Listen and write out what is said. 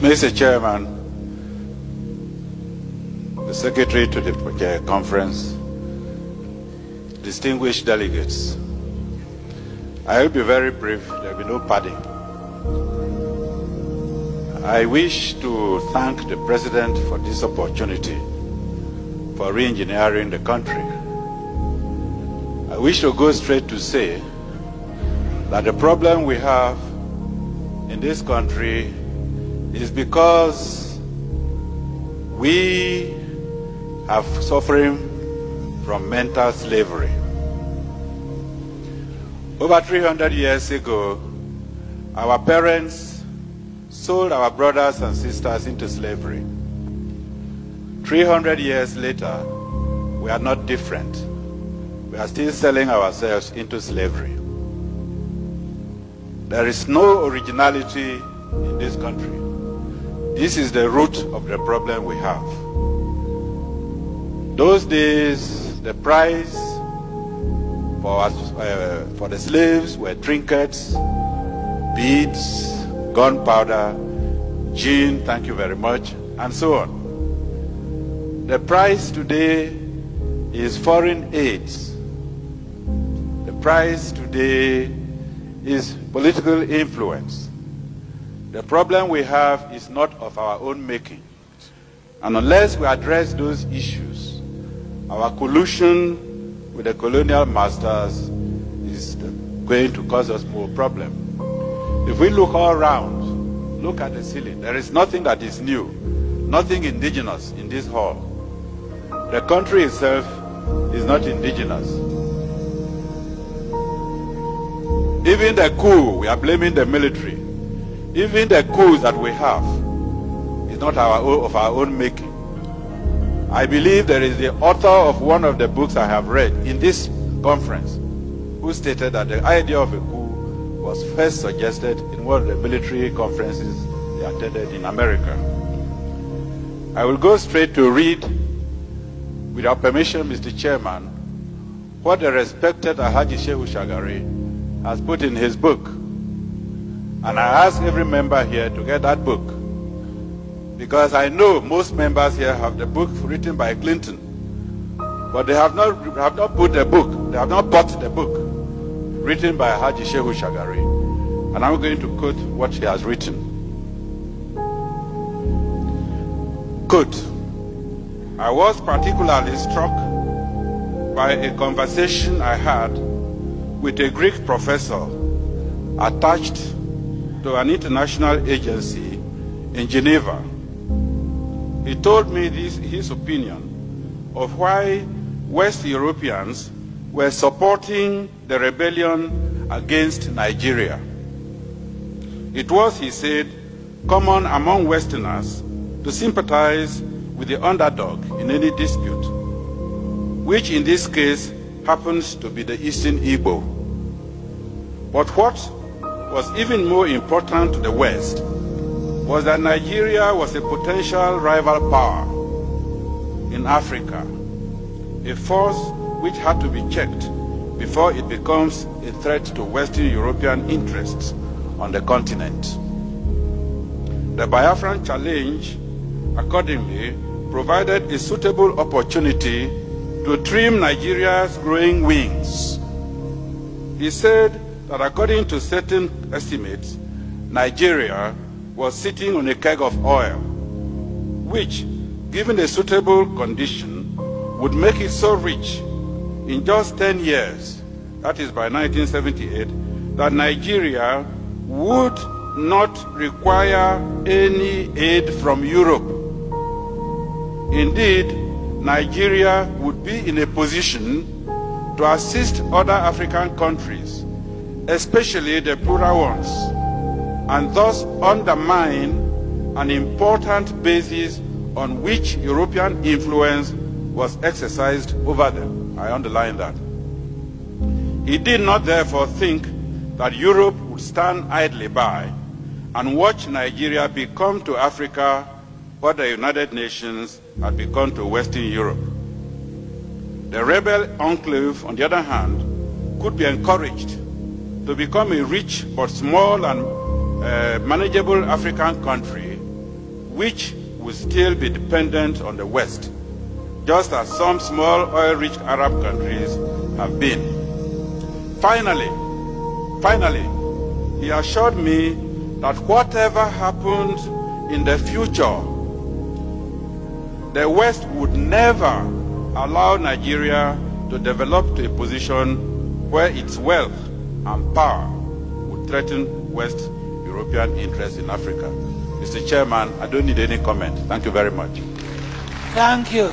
Mr. Chairman, the Secretary to the conference, distinguished delegates, I will be very brief. There will be no padding. I wish to thank the President for this opportunity for re-engineering the country. I wish to go straight to say that the problem we have in this country is because we are suffering from mental slavery. Over 300 years ago, our parents sold our brothers and sisters into slavery. 300 years later, we are not different. We are still selling ourselves into slavery. There is no originality in this country. This is the root of the problem we have. Those days, the price for the slaves were trinkets, beads, gunpowder, gin, thank you very much, and so on. The price today is foreign aids. The price today is political influence. The problem we have is not of our own making. And unless we address those issues, our collusion with the colonial masters is going to cause us more problems. If we look all around, look at the ceiling, there is nothing that is new, nothing indigenous in this hall. The country itself is not indigenous. Even the coup, we are blaming the military. Even the coups that we have is not of our own making. I believe there is the author of one of the books I have read in this conference who stated that the idea of a coup was first suggested in one of the military conferences they attended in America. I will go straight to read, with your permission, Mr. Chairman, what the respected Alhaji Shehu Shagari has put in his book. And I ask every member here to get that book, because I know most members here have the book written by Clinton, but they have not put the book, they have not bought the book written by Haji Shehu Shagari. And I'm going to quote what he has written. Quote, I was particularly struck by a conversation I had with a Greek professor attached to an international agency in Geneva. He told me his opinion of why West Europeans were supporting the rebellion against Nigeria. It was, he said, common among Westerners to sympathize with the underdog in any dispute, which in this case happens to be the Eastern Igbo. But what was even more important to the West was that Nigeria was a potential rival power in Africa, a force which had to be checked before it becomes a threat to Western European interests on the continent. The Biafran challenge, accordingly, provided a suitable opportunity to trim Nigeria's growing wings. He said that according to certain estimates, Nigeria was sitting on a keg of oil, which, given a suitable condition, would make it so rich in just 10 years, that is by 1978, that Nigeria would not require any aid from Europe. Indeed, Nigeria would be in a position to assist other African countries, especially the poorer ones, and thus undermine an important basis on which European influence was exercised over them. I underline that. He did not therefore think that Europe would stand idly by and watch Nigeria become to Africa what the United Nations had become to Western Europe. The rebel enclave, on the other hand, could be encouraged to become a rich but small and manageable African country, which will still be dependent on the West, just as some small oil-rich Arab countries have been. Finally, he assured me that whatever happened in the future, the West would never allow Nigeria to develop to a position where its wealth and power would threaten West European interests in Africa. Mr. Chairman, I don't need any comment. Thank you very much. Thank you.